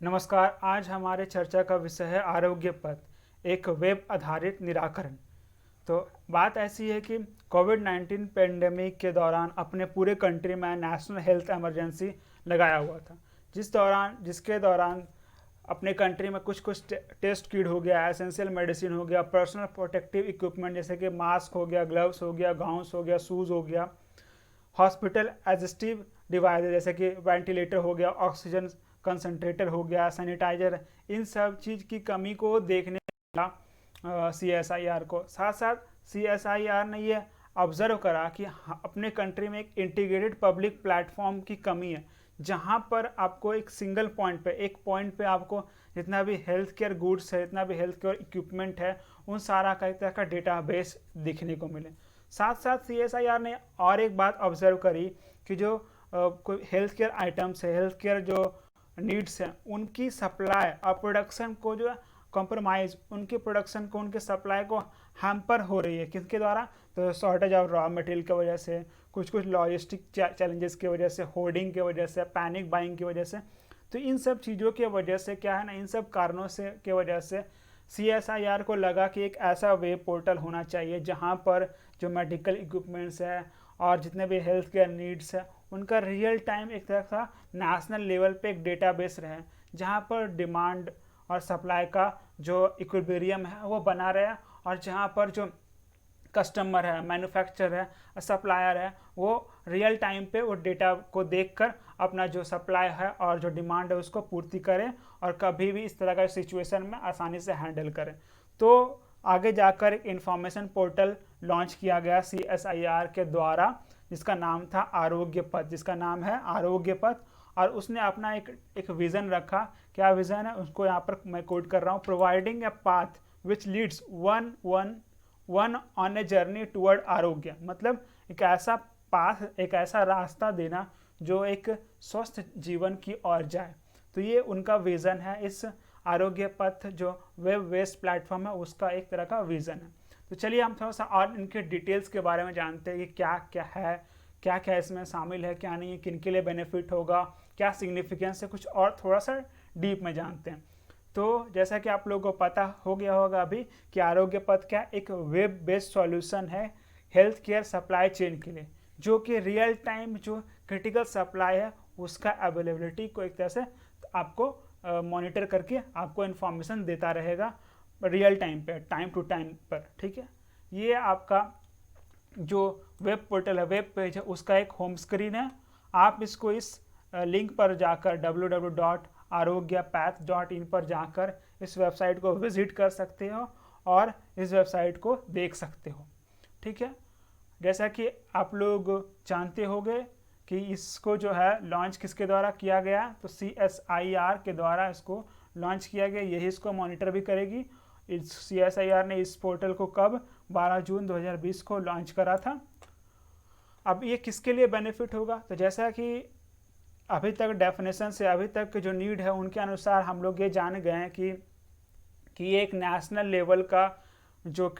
नमस्कार। आज हमारे चर्चा का विषय है आरोग्य पथ, एक वेब आधारित निराकरण। तो बात ऐसी है कि कोविड-19 पेंडेमिक के दौरान अपने पूरे कंट्री में नेशनल हेल्थ इमरजेंसी लगाया हुआ था, जिसके दौरान अपने कंट्री में कुछ कुछ टेस्ट किट हो गया, एसेंशियल मेडिसिन हो गया, पर्सनल प्रोटेक्टिव इक्विपमेंट जैसे कि मास्क हो गया, ग्लव्स हो गया, गाउन्स हो गया, शूज़ हो गया, हॉस्पिटल एसिस्टिव डिवाइस जैसे कि वेंटिलेटर हो गया, ऑक्सीजन कंसंट्रेटर हो गया, सैनिटाइजर, इन सब चीज़ की कमी को देखने मिला CSIR को। साथ साथ CSIR ने ये ऑब्जर्व करा कि अपने कंट्री में एक इंटीग्रेटेड पब्लिक प्लेटफॉर्म की कमी है, जहाँ पर आपको एक सिंगल पॉइंट पे, एक पॉइंट पे आपको जितना भी हेल्थ केयर गुड्स है, जितना भी हेल्थ केयर इक्विपमेंट है, उन सारा का एक तरह का डेटाबेस दिखने को मिले। साथ साथ CSIR ने और एक बात ऑब्जर्व करी कि जो कोई हेल्थ केयर आइटम्स है, हेल्थ केयर जो नीड्स हैं, उनकी सप्लाई और प्रोडक्शन को जो कॉम्प्रोमाइज़, उनके प्रोडक्शन को, उनके सप्लाई को हैम्पर हो रही है। किसके द्वारा? तो शॉर्टेज ऑफ रॉ मटेरियल की वजह से, कुछ कुछ लॉजिस्टिक चैलेंजेस की वजह से, होर्डिंग की वजह से, पैनिक बाइंग की वजह से। तो इन सब चीज़ों की वजह से क्या है ना, इन सब कारणों से की वजह से CSIR को लगा कि एक ऐसा वेब पोर्टल होना चाहिए जहाँ पर जो मेडिकल इक्विपमेंट्स है और जितने भी हेल्थ केयर नीड्स है, उनका रियल टाइम एक तरह का नेशनल लेवल पे एक डेटाबेस रहे, जहाँ पर डिमांड और सप्लाई का जो इक्विलिब्रियम है वो बना रहे, और जहाँ पर जो कस्टमर है, मैन्युफैक्चरर है, सप्लायर है, वो रियल टाइम पे वो डेटा को देखकर अपना जो सप्लाई है और जो डिमांड है उसको पूर्ति करें, और कभी भी इस तरह का सिचुएशन में आसानी से हैंडल करें। तो आगे जाकर एक इंफॉर्मेशन पोर्टल लॉन्च किया गया CSIR के द्वारा, जिसका नाम था आरोग्य पथ, जिसका नाम है आरोग्य पथ। और उसने अपना एक विज़न रखा। क्या विज़न है उसको यहाँ पर मैं कोट कर रहा हूँ: providing a path which leads one on a journey toward आरोग्य। मतलब एक ऐसा पाथ, एक ऐसा रास्ता देना जो एक स्वस्थ जीवन की ओर जाए। तो ये उनका विज़न है। इस आरोग्य पथ जो वेब बेस्ड प्लेटफॉर्म है उसका एक तरह का विज़न है। तो चलिए हम थोड़ा सा और इनके डिटेल्स के बारे में जानते हैं कि क्या क्या है, क्या क्या इसमें शामिल है, क्या नहीं है, किन के लिए बेनिफिट होगा, क्या सिग्निफिकेंस है, कुछ और थोड़ा सा डीप में जानते हैं। तो जैसा कि आप लोगों को पता हो गया होगा अभी कि आरोग्य पथ क्या एक वेब बेस्ड सॉल्यूशन है हेल्थ केयर सप्लाई चेन के लिए, जो कि रियल टाइम जो क्रिटिकल सप्लाई है उसका अवेलेबिलिटी को एक तरह से आपको मॉनिटर करके आपको इन्फॉर्मेशन देता रहेगा रियल टाइम पे, टाइम टू टाइम पर। ठीक है, ये आपका जो वेब पोर्टल है, वेब पेज है, उसका एक होम स्क्रीन है। आप इसको इस लिंक पर जाकर www.arogyapath.in पर जाकर इस वेबसाइट को विजिट कर सकते हो और इस वेबसाइट को देख सकते हो। ठीक है, जैसा कि आप लोग जानते होंगे कि इसको जो है लॉन्च किसके द्वारा किया गया, तो CSIR के द्वारा इसको लॉन्च किया गया। यही इसको मॉनिटर भी करेगी। इस CSIR ने इस पोर्टल को कब 12 जून 2020 को लॉन्च करा था। अब ये किसके लिए बेनिफिट होगा, तो जैसा कि अभी तक डेफिनेशन से, अभी तक जो नीड है उनके अनुसार हम लोग ये जान गए हैं कि ये एक नेशनल लेवल का जो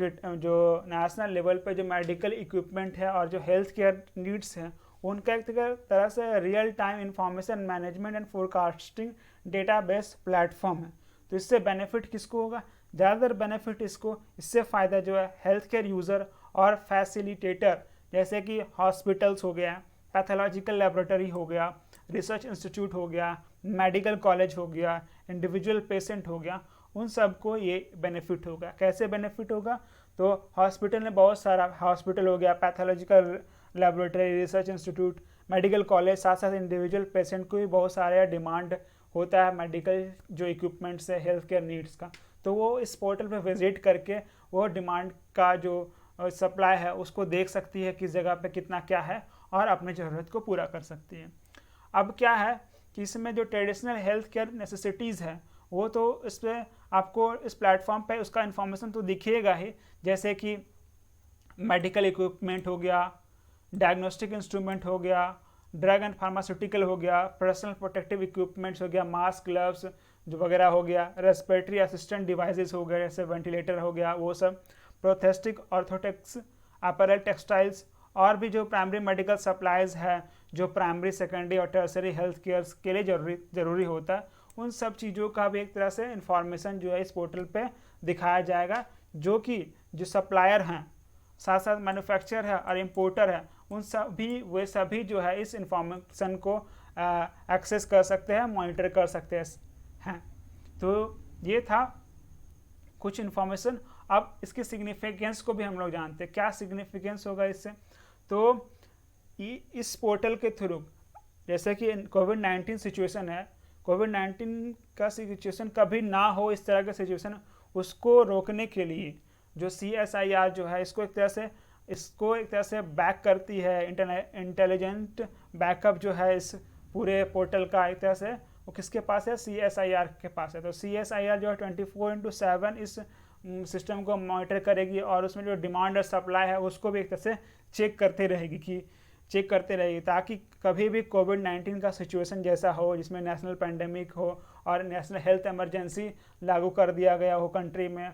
नेशनल लेवल पे जो मेडिकल इक्विपमेंट है और जो हेल्थ केयर नीड्स हैं उनका एक तरह से real time information management and forecasting database platform है। तो इससे बेनिफिट किसको होगा? ज़्यादातर बेनिफिट इससे फ़ायदा जो है हेल्थ केयर यूज़र और फैसिलिटेटर, जैसे कि हॉस्पिटल्स हो गया, पैथोलॉजिकल लेबोरेटरी हो गया, रिसर्च इंस्टीट्यूट हो गया, मेडिकल कॉलेज हो गया, इंडिविजुअल पेशेंट हो गया, उन सबको ये बेनिफिट होगा। कैसे बेनिफिट होगा? तो हॉस्पिटल में बहुत सारा हॉस्पिटल हो गया, pathological laboratory, research institute, medical college, साथ साथ इंडिविजुअल पेशेंट को भी बहुत सारे डिमांड होता है मेडिकल जो इक्विपमेंट्स है हेल्थ केयर नीड्स का। तो वो इस पोर्टल पे विजिट करके वो डिमांड का जो सप्लाई है उसको देख सकती है किस जगह पे कितना क्या है, और अपनी ज़रूरत को पूरा कर सकती है। अब क्या है कि इसमें जो ट्रेडिशनल हेल्थ केयर नेसेसिटीज़ है वो तो इस पर आपको इस प्लेटफॉर्म पे उसका इन्फॉर्मेशन तो दिखेगा ही, जैसे कि मेडिकल इक्विपमेंट हो गया, डायग्नोस्टिक इंस्ट्रूमेंट हो गया, ड्रग एंड फार्मास्यूटिकल हो गया, पर्सनल प्रोटेक्टिव इक्विपमेंट्स हो गया, मास्क, ग्लव्स जो वगैरह हो गया, रेस्पिरेटरी असिस्टेंट डिवाइसेस हो गए जैसे वेंटिलेटर हो गया, वो सब, प्रोथेस्टिक, ऑर्थोटिक्स, अपैरल, टेक्सटाइल्स, और भी जो प्राइमरी मेडिकल सप्लाईज है जो प्राइमरी, सेकेंडरी और टर्सरी हेल्थ केयर के लिए ज़रूरी होता है, उन सब चीज़ों का भी एक तरह से इंफॉर्मेशन जो है इस पोर्टल पे दिखाया जाएगा, जो कि जो सप्लायर हैं, साथ साथ मैन्युफैक्चरर है और इम्पोर्टर है, उन सभी वे सभी जो है इस इंफॉर्मेशन को एक्सेस कर सकते हैं, मॉनिटर कर सकते हैं। तो ये था कुछ इन्फॉर्मेशन। अब इसके सिग्निफिकेंस को भी हम लोग जानते हैं, क्या सिग्निफिकेंस होगा इससे। तो इस पोर्टल के थ्रू, जैसे कि कोविड-19 सिचुएशन है, कोविड-19 का सिचुएशन कभी ना हो, इस तरह का सिचुएशन, उसको रोकने के लिए जो CSIR जो है इसको एक तरह से बैक करती है। इंटेलिजेंट बैकअप जो है इस पूरे पोर्टल का एक तरह से वो किसके पास है, CSIR के पास है। तो CSIR जो है 24/7 इस सिस्टम को मॉनिटर करेगी और उसमें जो डिमांड और सप्लाई है उसको भी एक तरह से चेक करते रहेगी, ताकि कभी भी कोविड-19 का सिचुएशन जैसा हो जिसमें नेशनल पेंडेमिक हो और नेशनल हेल्थ इमरजेंसी लागू कर दिया गया हो कंट्री में,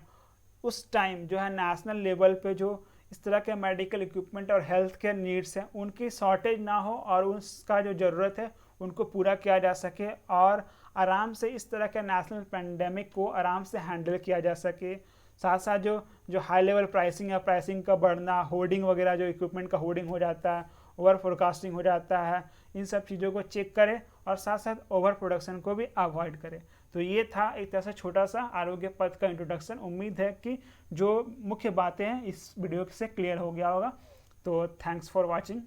उस टाइम जो है नेशनल लेवल पे जो इस तरह के मेडिकल इक्विपमेंट और हेल्थ केयर नीड्स हैं उनकी शॉर्टेज ना हो और उसका जो ज़रूरत है उनको पूरा किया जा सके और आराम से इस तरह के नेशनल पेंडेमिक को आराम से हैंडल किया जा सके। साथ साथ जो हाई लेवल प्राइसिंग का बढ़ना, होर्डिंग वगैरह, जो इक्विपमेंट का होर्डिंग हो जाता है, ओवर फोरकास्टिंग हो जाता है, इन सब चीज़ों को चेक करें और साथ साथ ओवर प्रोडक्शन को भी अवॉइड करें। तो ये था एक तरह से छोटा सा आरोग्य पथ का इंट्रोडक्शन। उम्मीद है कि जो मुख्य बातें हैं इस वीडियो से क्लियर हो गया होगा। तो थैंक्स फॉर वॉचिंग।